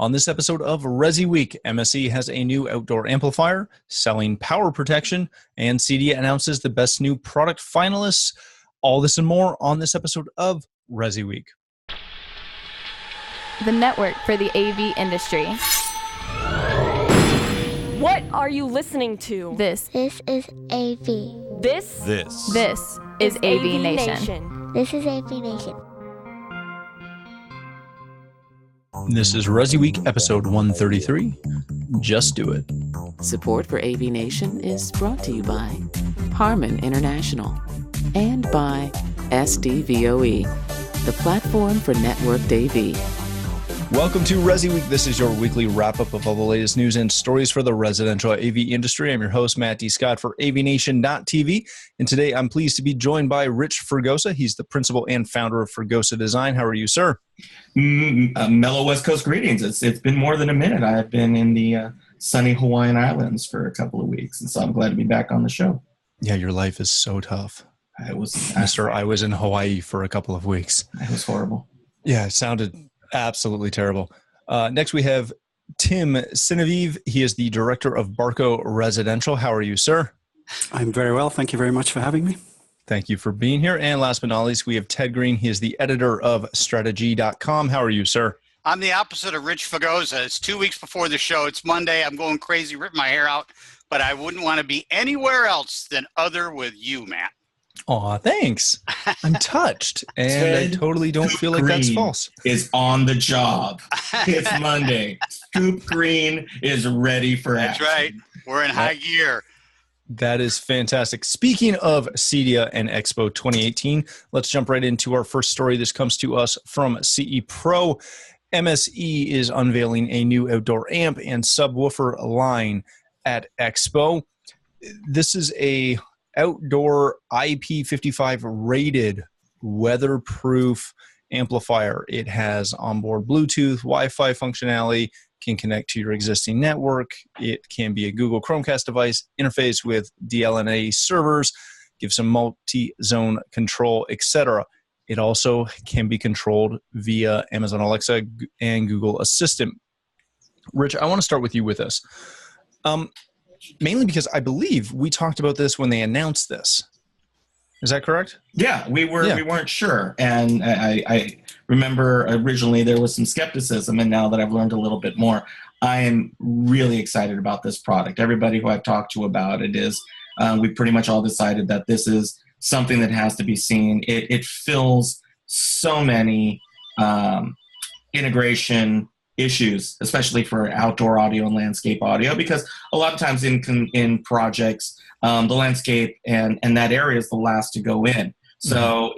On this episode of ResiWeek, MSE has a new outdoor amplifier, selling power protection, and CEDIA announces the best new product finalists. All this and more on this episode of ResiWeek. The network for the AV industry. What are you listening to? This is AV. This is AVNation. This is AVNation. This is ResiWeek, episode 133. Just do it. Support for AVNation is brought to you by Harman International and by SDVOE, the platform for networked AV. Welcome to ResiWeek. This is your weekly wrap-up of all the latest news and stories for the residential AV industry. I'm your host, Matt D. Scott for AVNation.tv, and today I'm pleased to be joined by Rich Fregosa. He's the principal and founder of Fregosa Design. How are you, sir? Mellow West Coast greetings. It's been more than a minute. I've been in the sunny Hawaiian Islands for a couple of weeks, and so I'm glad to be back on the show. Yeah, your life is so tough. I was in Hawaii for a couple of weeks. It was horrible. Yeah, it sounded absolutely terrible. Next, we have Tim Sinaviv. He is the director of Barco Residential. How are you, sir? I'm very well. Thank you very much for having me. Thank you for being here. And last but not least, we have Ted Green. He is the editor of strategy.com. How are you, sir? I'm the opposite of Rich Fregosa. It's 2 weeks before the show. It's Monday. I'm going crazy, ripping my hair out, but I wouldn't want to be anywhere else than other with you, Matt. Aw, thanks. I'm touched, and Ted I totally don't feel like that's Green false. Is on the job. It's Monday. Scoop Green is ready for action. That's right. We're in high gear. That is fantastic. Speaking of CEDIA and Expo 2018, let's jump right into our first story. This comes to us from CE Pro. MSE is unveiling a new outdoor amp and subwoofer line at Expo. This is a outdoor IP55 rated weatherproof amplifier. It has onboard Bluetooth, Wi-Fi functionality, can connect to your existing network. It can be a Google Chromecast device, interface with DLNA servers, give some multi-zone control, etc. It also can be controlled via Amazon Alexa and Google Assistant. Rich, I want to start with you with this. Mainly because I believe we talked about this when they announced this. Is that correct? Yeah, we weren't sure. And I remember originally there was some skepticism, and now that I've learned a little bit more, I am really excited about this product. Everybody who I've talked to about it is, we pretty much all decided that this is something that has to be seen. It fills so many integration issues, especially for outdoor audio and landscape audio, because a lot of times in projects, the landscape and that area is the last to go in. So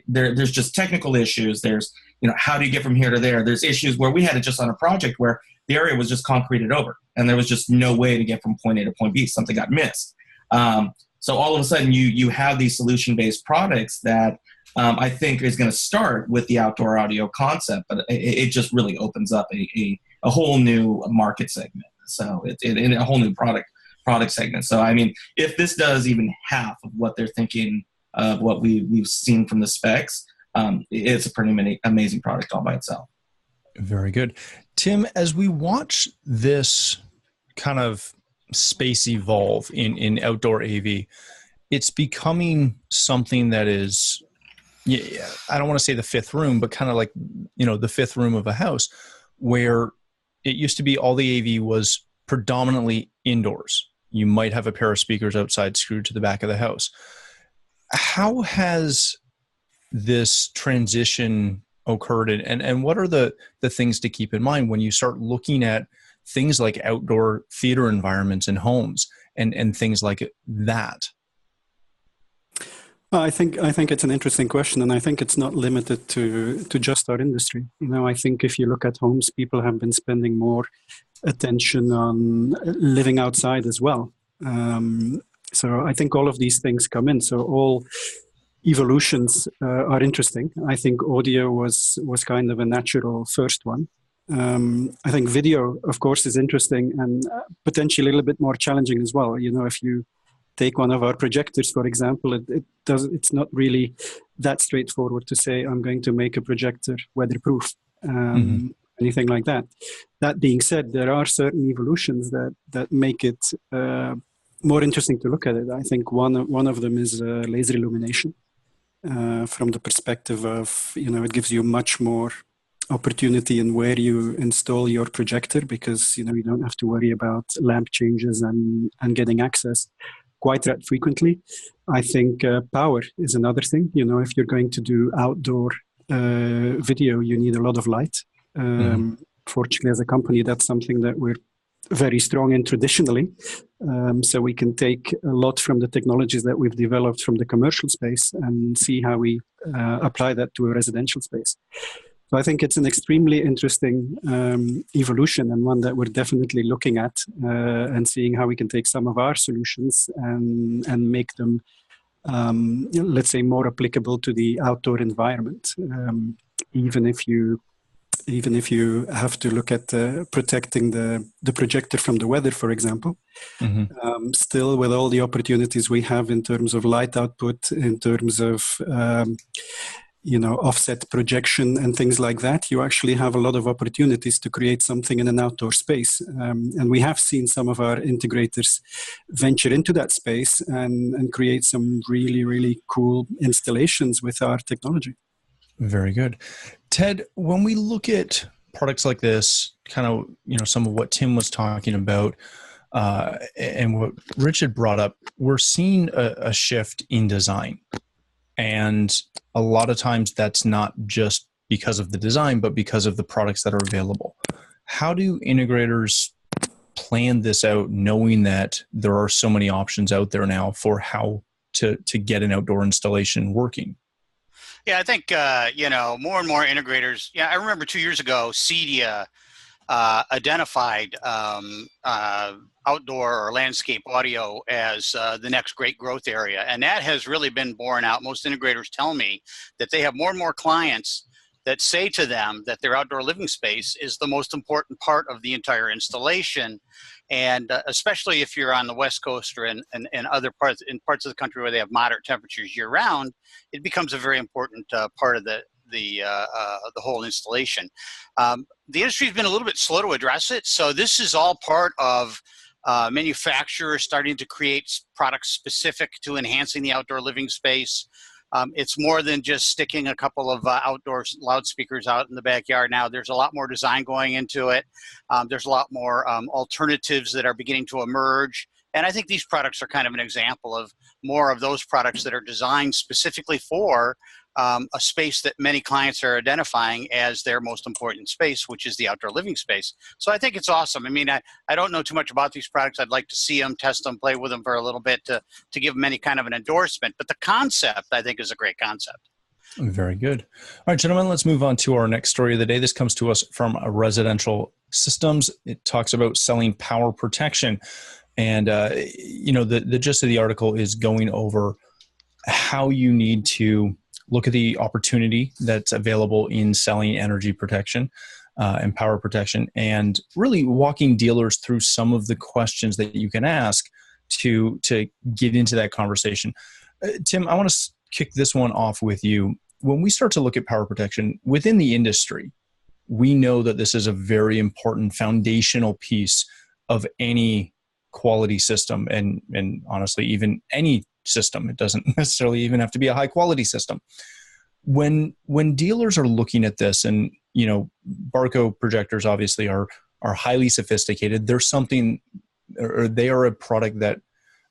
there's just technical issues. There's, how do you get from here to there? There's issues where we had it just on a project where the area was just concreted over and there was just no way to get from point A to point B. Something got missed. So all of a sudden you have these solution-based products that I think is going to start with the outdoor audio concept, but it just really opens up a whole new market segment. So it's a whole new product segment. So, I mean, if this does even half of what they're thinking of what we've seen from the specs, it's a pretty amazing product all by itself. Very good. Tim, as we watch this kind of space evolve in outdoor AV, it's becoming something that is, I don't want to say the fifth room, but kind of like, the fifth room of a house, where it used to be all the AV was predominantly indoors. You might have a pair of speakers outside screwed to the back of the house. How has this transition occurred, and what are the things to keep in mind when you start looking at things like outdoor theater environments in homes and things like that? I think it's an interesting question, and I think it's not limited to just our industry. I think if you look at homes, people have been spending more attention on living outside as well. So I think all of these things come in. So all evolutions are interesting. I think audio was kind of a natural first one. I think video, of course, is interesting and potentially a little bit more challenging as well. If you take one of our projectors, for example, it's not really that straightforward to say, I'm going to make a projector weatherproof. anything like that. That being said, there are certain evolutions that make it more interesting to look at it. I think one of them is laser illumination. From the perspective of, it gives you much more opportunity in where you install your projector, because, you don't have to worry about lamp changes and getting access quite that frequently. I think power is another thing. If you're going to do outdoor video, you need a lot of light. Fortunately, as a company, that's something that we're very strong in traditionally. So we can take a lot from the technologies that we've developed from the commercial space and see how we apply that to a residential space. So I think it's an extremely interesting evolution, and one that we're definitely looking at and seeing how we can take some of our solutions and make them, let's say, more applicable to the outdoor environment. Even if you have to look at protecting the projector from the weather, for example, still with all the opportunities we have in terms of light output, in terms of offset projection and things like that, you actually have a lot of opportunities to create something in an outdoor space. And we have seen some of our integrators venture into that space and create some really, really cool installations with our technology. Very good. Ted, when we look at products like this, kind of, some of what Tim was talking about and what Richard brought up, we're seeing a shift in design. And a lot of times that's not just because of the design, but because of the products that are available. How do integrators plan this out, knowing that there are so many options out there now for how to get an outdoor installation working? Yeah, I think, more and more integrators. Yeah, I remember 2 years ago, CEDIA identified outdoor or landscape audio as the next great growth area. And that has really been borne out. Most integrators tell me that they have more and more clients that say to them that their outdoor living space is the most important part of the entire installation. And especially if you're on the West Coast or in other parts of the country where they have moderate temperatures year round, it becomes a very important part of the whole installation. The industry has been a little bit slow to address it. So this is all part of manufacturers starting to create products specific to enhancing the outdoor living space. It's more than just sticking a couple of outdoor loudspeakers out in the backyard now. There's a lot more design going into it. There's a lot more alternatives that are beginning to emerge. And I think these products are kind of an example of more of those products that are designed specifically for a space that many clients are identifying as their most important space, which is the outdoor living space. So I think it's awesome. I mean, I don't know too much about these products. I'd like to see them, test them, play with them for a little bit to give them any kind of an endorsement. But the concept, I think, is a great concept. Very good. All right, gentlemen, let's move on to our next story of the day. This comes to us from Residential Systems. It talks about selling power protection. And, the gist of the article is going over how you need to look at the opportunity that's available in selling energy protection and power protection, and really walking dealers through some of the questions that you can ask to get into that conversation. Tim, I want to kick this one off with you. When we start to look at power protection within the industry, we know that this is a very important foundational piece of any quality system, and honestly, even any system. It doesn't necessarily even have to be a high quality system. When dealers are looking at this, and Barco projectors obviously are highly sophisticated. There's something, or they are a product that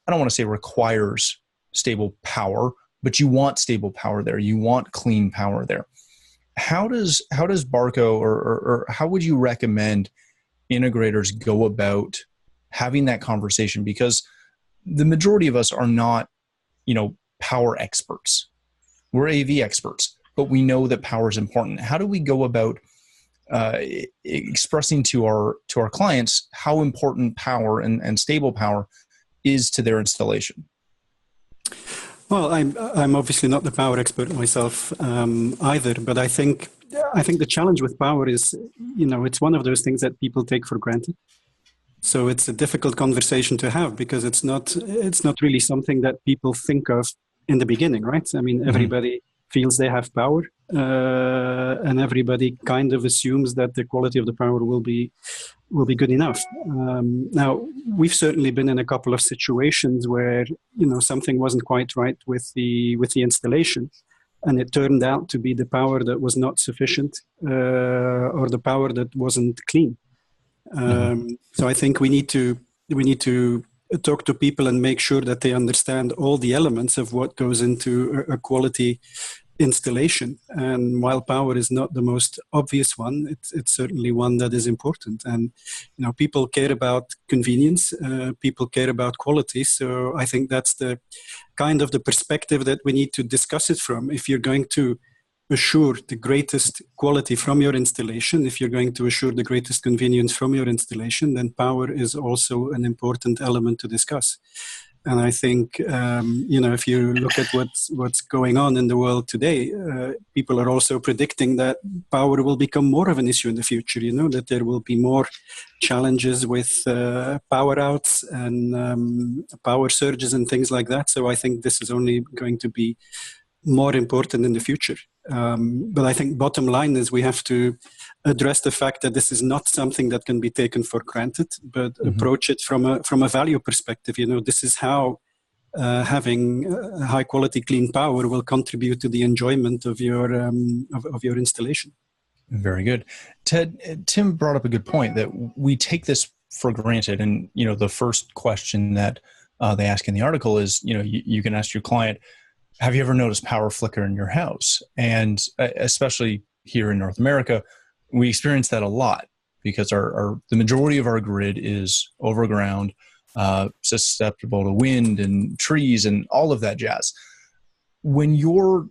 I don't want to say requires stable power, but you want stable power there. You want clean power there. How does Barco or how would you recommend integrators go about having that conversation? Because the majority of us are not, power experts. We're AV experts, but we know that power is important. How do we go about expressing to our clients how important power and stable power is to their installation? Well, I'm obviously not the power expert myself either, but I think the challenge with power is, it's one of those things that people take for granted. So it's a difficult conversation to have because it's not really something that people think of in the beginning, right? I mean, everybody feels they have power. and everybody kind of assumes that the quality of the power will be good enough. Now, we've certainly been in a couple of situations where something wasn't quite right with the installation, and it turned out to be the power that was not sufficient or the power that wasn't clean. So I think we need to talk to people and make sure that they understand all the elements of what goes into a quality installation. And while power is not the most obvious one, it's certainly one that is important. And people care about convenience, people care about quality. So I think that's the kind of the perspective that we need to discuss it from. If you're going to assure the greatest quality from your installation, if you're going to assure the greatest convenience from your installation, then power is also an important element to discuss. And I think, if you look at what's going on in the world today, people are also predicting that power will become more of an issue in the future, that there will be more challenges with power outs and power surges and things like that. So I think this is only going to be more important in the future. But I think bottom line is we have to address the fact that this is not something that can be taken for granted, but approach it from a value perspective. This is how having high quality clean power will contribute to the enjoyment of your installation. Very good. Ted, Tim brought up a good point that we take this for granted. And, the first question that they ask in the article is, you can ask your client, have you ever noticed power flicker in your house? And especially here in North America, we experience that a lot because the majority of our grid is overground, susceptible to wind and trees and all of that jazz. When you're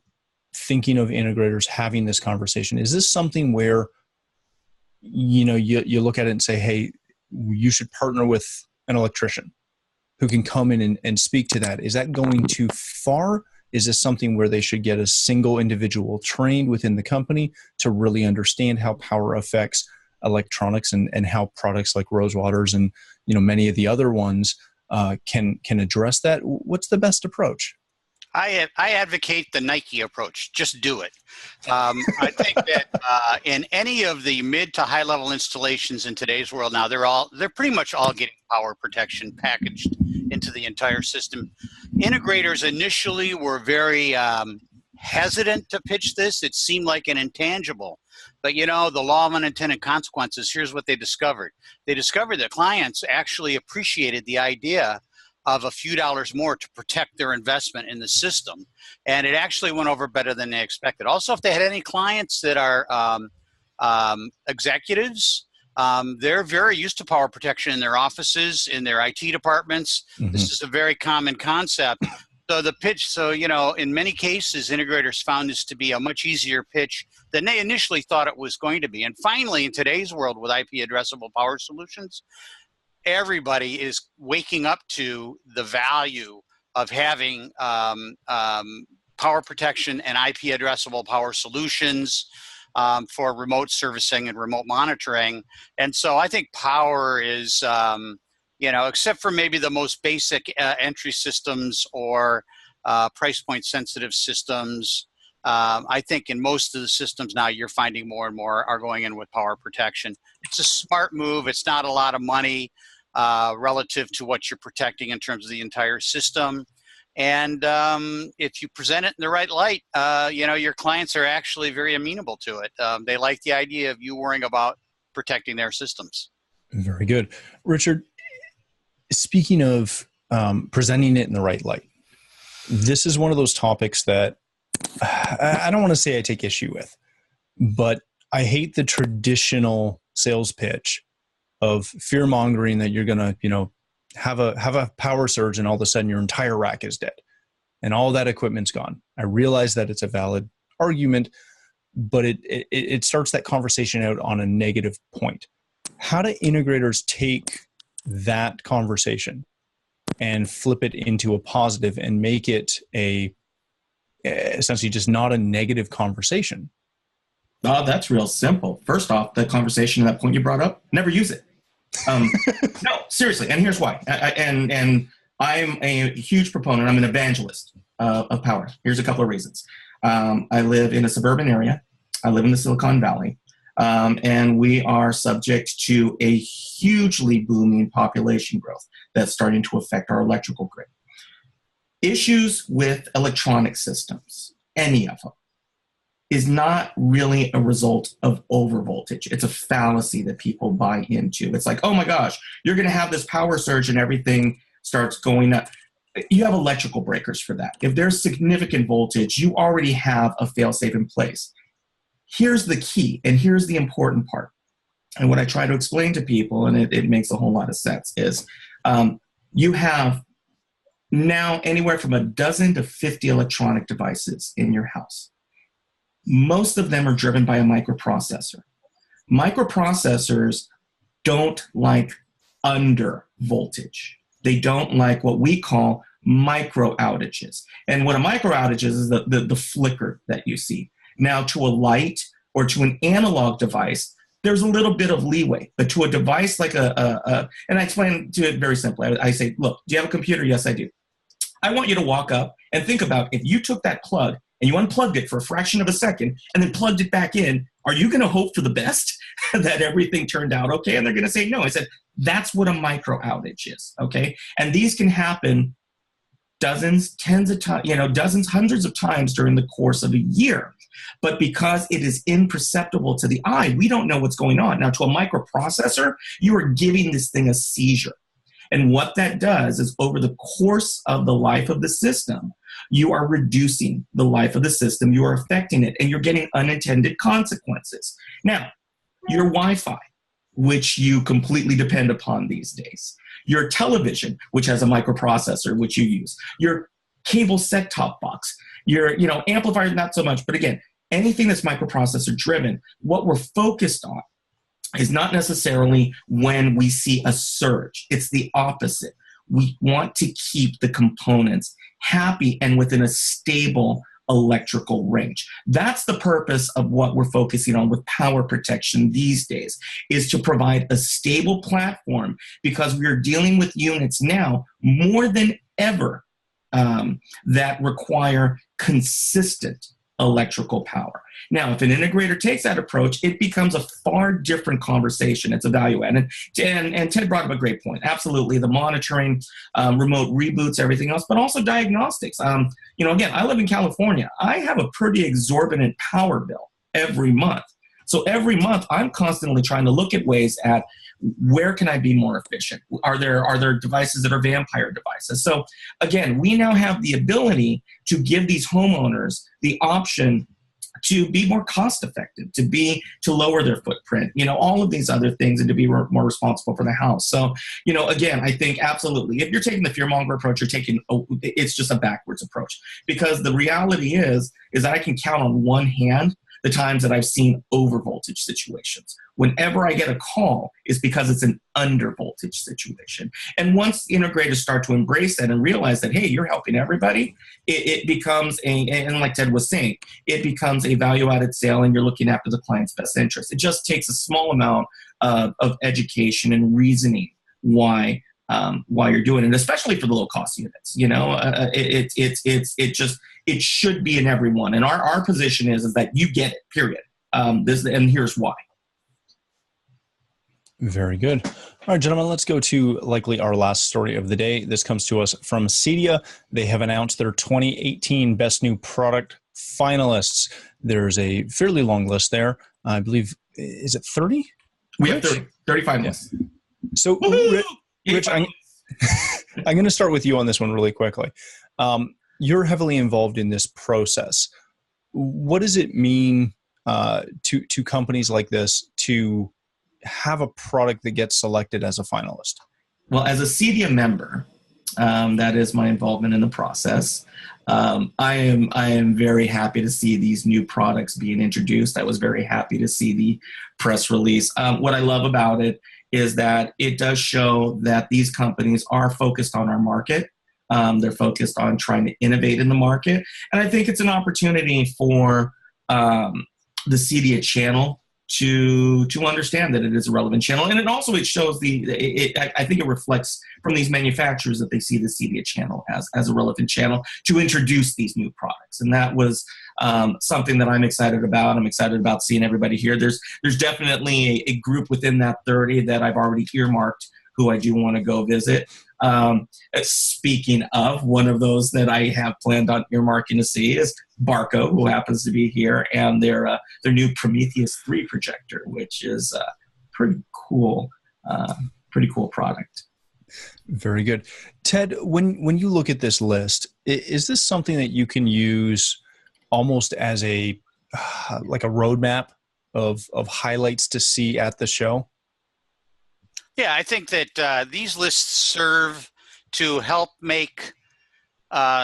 thinking of integrators having this conversation, is this something where, you look at it and say, hey, you should partner with an electrician who can come in and speak to that? Is that going too far? Is this something where they should get a single individual trained within the company to really understand how power affects electronics and how products like Rosewaters and many of the other ones can address that? What's the best approach? I advocate the Nike approach. Just do it. I think that in any of the mid to high level installations in today's world now, they're pretty much all getting power protection packaged into the entire system. Integrators initially were very hesitant to pitch this. It seemed like an intangible. But the law of unintended consequences, here's what they discovered. They discovered that clients actually appreciated the idea of a few dollars more to protect their investment in the system. And it actually went over better than they expected. Also, if they had any clients that are executives, they're very used to power protection in their offices, in their IT departments. This is a very common concept. So the pitch, in many cases, integrators found this to be a much easier pitch than they initially thought it was going to be. And finally, in today's world with IP addressable power solutions, everybody is waking up to the value of having power protection and IP addressable power solutions for remote servicing and remote monitoring. And so I think power is, except for maybe the most basic entry systems or price point sensitive systems, I think in most of the systems now you're finding more and more are going in with power protection. It's a smart move. It's not a lot of money relative to what you're protecting in terms of the entire system. And if you present it in the right light, your clients are actually very amenable to it. They like the idea of you worrying about protecting their systems. Very good. Richard, speaking of presenting it in the right light, this is one of those topics that I don't want to say I take issue with, but I hate the traditional sales pitch of fear mongering that you're going to, have a power surge and all of a sudden your entire rack is dead and all that equipment's gone. I realize that it's a valid argument, but it starts that conversation out on a negative point. How do integrators take that conversation and flip it into a positive and make it essentially just not a negative conversation? Oh, that's real simple. First off, the conversation, that point you brought up, never use it. No, seriously. And here's why. And I'm a huge proponent. I'm an evangelist of power. Here's a couple of reasons. I live in a suburban area. I live in the Silicon Valley. And we are subject to a hugely booming population growth that's starting to affect our electrical grid. Issues with electronic systems, any of them, is not really a result of overvoltage. It's a fallacy that people buy into. It's like, oh my gosh, you're going to have this power surge and everything starts going up. You have electrical breakers for that. If there's significant voltage, you already have a fail-safe in place. Here's the key, and here's the important part. And what I try to explain to people, and it makes a whole lot of sense, is you have now anywhere from a dozen to 50 electronic devices in your house. Most of them are driven by a microprocessor. Microprocessors don't like under voltage. They don't like what we call micro outages. And what a micro outage is the flicker that you see. Now, to a light or to an analog device, there's a little bit of leeway. But to a device like and I explain to it very simply. I say, look, do you have a computer? Yes, I do. I want you to walk up and think about if you took that plug and you unplugged it for a fraction of a second and then plugged it back in, are you going to hope for the best that everything turned out okay? And they're going to say no. I said, that's what a micro outage is, okay? And these can happen dozens, tens of times, dozens, hundreds of times during the course of a year. But because it is imperceptible to the eye, we don't know what's going on. Now, to a microprocessor, you are giving this thing a seizure. And what that does is over the course of the life of the system, you are reducing the life of the system, you are affecting it, and you're getting unintended consequences. Now, your Wi-Fi, which you completely depend upon these days, your television, which has a microprocessor, which you use, your cable set-top box, your amplifier, not so much, but again, anything that's microprocessor driven, what we're focused on is not necessarily when we see a surge. It's the opposite. We want to keep the components happy and within a stable electrical range. That's the purpose of what we're focusing on with power protection these days, is to provide a stable platform, because we are dealing with units now more than ever that require consistent electrical power. Now, if an integrator takes that approach, it becomes a far different conversation. It's a value add. And Ted brought up a great point. Absolutely. The monitoring, remote reboots, everything else, but also diagnostics. Again, I live in California. I have a pretty exorbitant power bill every month. So every month, I'm constantly trying to look at ways at where can I be more efficient? Are there devices that are vampire devices? So again, we now have the ability to give these homeowners the option to be more cost effective, to lower their footprint, all of these other things, and to be more responsible for the house. So, again, I think absolutely, if you're taking the fearmonger approach, it's just a backwards approach, because the reality is that I can count on one hand the times that I've seen over voltage situations. Whenever I get a call, it's because it's an under voltage situation. And once integrators start to embrace that and realize that, hey, you're helping everybody, it becomes and like Ted was saying, it becomes a value-added sale, and you're looking after the client's best interest. It just takes a small amount of education and reasoning why you're doing it, especially for the low-cost units. It should be in everyone. And our position is that you get it, period. And here's why. Very good. All right, gentlemen, let's go to likely our last story of the day. This comes to us from CEDIA. They have announced their 2018 Best New Product finalists. There's a fairly long list there. I believe, is it 30? We have 35 lists. So, Rich, I'm going to start with you on this one really quickly. You're heavily involved in this process. What does it mean to companies like this to have a product that gets selected as a finalist? Well, as a CEDIA member, that is my involvement in the process. I am very happy to see these new products being introduced. I was very happy to see the press release. What I love about it is that it does show that these companies are focused on our market. They're focused on trying to innovate in the market. And I think it's an opportunity for the CEDIA channel to understand that it is a relevant channel. And it shows I think it reflects from these manufacturers that they see the CEDIA channel as a relevant channel to introduce these new products. products. And that was something that I'm excited about. I'm excited about seeing everybody here. There's definitely a group within that 30 that I've already earmarked who I do want to go visit. Speaking of, one of those that I have planned on earmarking to see is Barco, who happens to be here, and their new Prometheus 3 projector, which is a pretty cool product. Very good. Ted, when you look at this list, is this something that you can use almost as a like a roadmap of highlights to see at the show? Yeah, I think that these lists serve to help make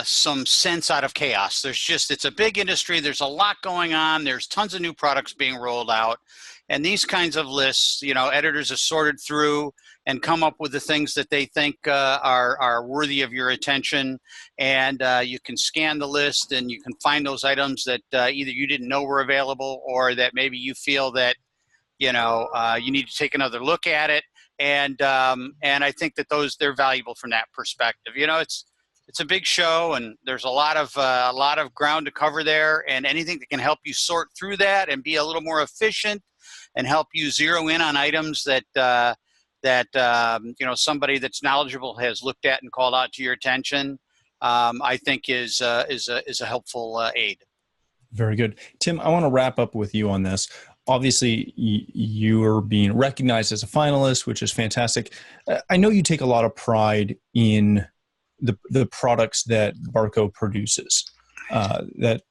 some sense out of chaos. It's a big industry. There's a lot going on. There's tons of new products being rolled out. And these kinds of lists, editors have sorted through and come up with the things that they think are worthy of your attention. And you can scan the list and you can find those items that either you didn't know were available or that maybe you feel that, you need to take another look at it. And I think that they're valuable from that perspective. It's a big show, and there's a lot of ground to cover there. And anything that can help you sort through that and be a little more efficient, and help you zero in on items that somebody that's knowledgeable has looked at and called out to your attention, I think is a helpful aid. Very good, Tim. I want to wrap up with you on this. Obviously, you are being recognized as a finalist, which is fantastic. I know you take a lot of pride in the products that Barco produces.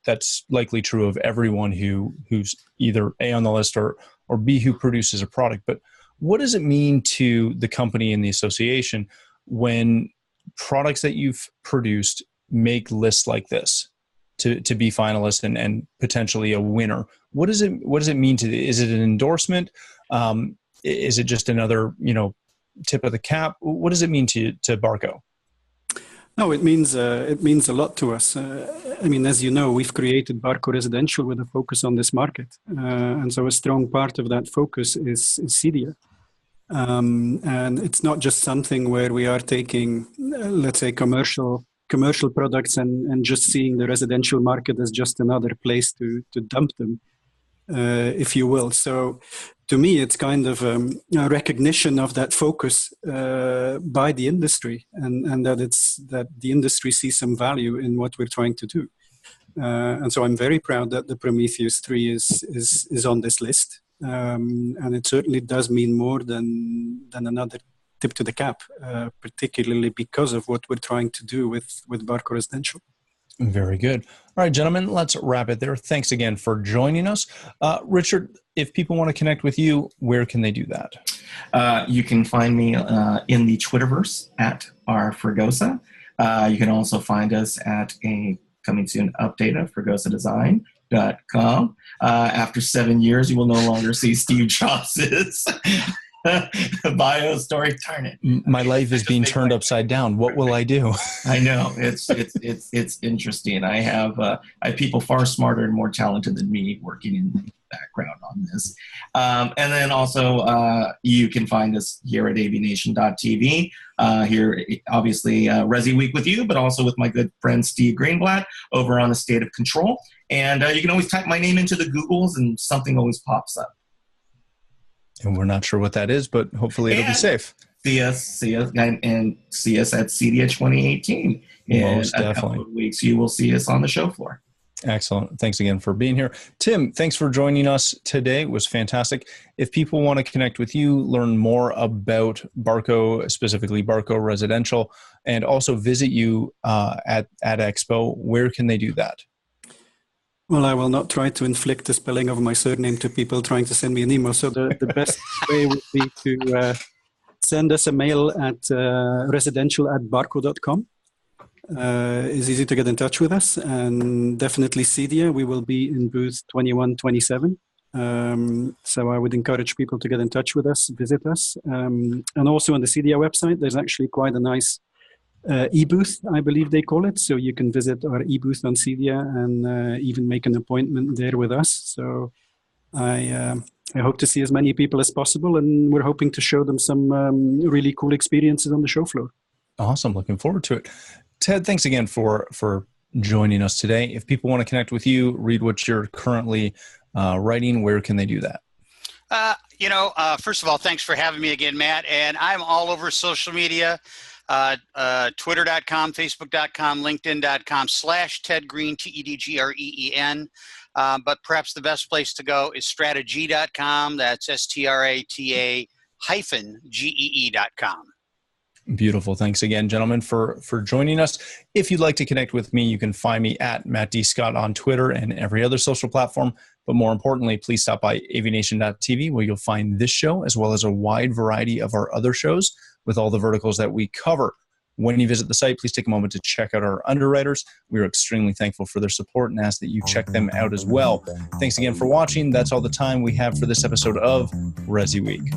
That's likely true of everyone who's either A, on the list, or B, who produces a product. But what does it mean to the company and the association when products that you've produced make lists like this to be finalists and potentially a winner? What does it mean is it an endorsement? Is it just another, tip of the cap? What does it mean to Barco? No, it means a lot to us. As you know, we've created Barco Residential with a focus on this market. And so a strong part of that focus is CEDIA. And it's not just something where we are taking, let's say, commercial products and just seeing the residential market as just another place to dump them, if you will. So to me, it's kind of a recognition of that focus by the industry, and that the industry sees some value in what we're trying to do. And so I'm very proud that the Prometheus 3 is on this list. And it certainly does mean more than another tip to the cap, particularly because of what we're trying to do with Barco Residential. Very good. All right, gentlemen, let's wrap it there. Thanks again for joining us. Richard, if people want to connect with you, where can they do that? You can find me in the Twitterverse at rfregosa. You can also find us at a coming soon update of fregosadesign.com. After 7 years, you will no longer see Steve Jobs' bio story. Darn it! My life is being turned upside down. What will I do? I know, it's interesting. I have people far smarter and more talented than me working in the background on this. And then also you can find us here at AVNation.tv. Here, obviously, ResiWeek with you, but also with my good friend Steve Greenblatt over on A State of Control. And you can always type my name into the Googles and something always pops up. And we're not sure what that is, but hopefully it'll be safe. See us at CEDIA 2018. Most In a definitely. couple of weeks, you will see us on the show floor. Excellent. Thanks again for being here. Tim, thanks for joining us today. It was fantastic. If people want to connect with you, learn more about Barco, specifically Barco Residential, and also visit you at Expo, where can they do that? Well, I will not try to inflict the spelling of my surname to people trying to send me an email. So the best way would be to send us a mail at residential@barco.com. It's easy to get in touch with us. And definitely CEDIA, we will be in booth 2127. So I would encourage people to get in touch with us, visit us. And also on the CEDIA website, there's actually quite a nice e-booth, I believe they call it. So you can visit our e-booth on CEDIA and even make an appointment there with us. So I hope to see as many people as possible, and we're hoping to show them some really cool experiences on the show floor. Awesome. Looking forward to it. Ted, thanks again for joining us today. If people want to connect with you, read what you're currently writing, where can they do that? First of all, thanks for having me again, Matt. And I'm all over social media, twitter.com, facebook.com, linkedin.com/TedGreen, TEDGREEN. But perhaps the best place to go is strategy.com. That's STRATA-GEE.com. Beautiful. Thanks again, gentlemen, for joining us. If you'd like to connect with me, you can find me at Matt D. Scott on Twitter and every other social platform. But more importantly, please stop by AVNation.tv, where you'll find this show as well as a wide variety of our other shows with all the verticals that we cover. When you visit the site, please take a moment to check out our underwriters. We are extremely thankful for their support and ask that you check them out as well. Thanks again for watching. That's all the time we have for this episode of ResiWeek.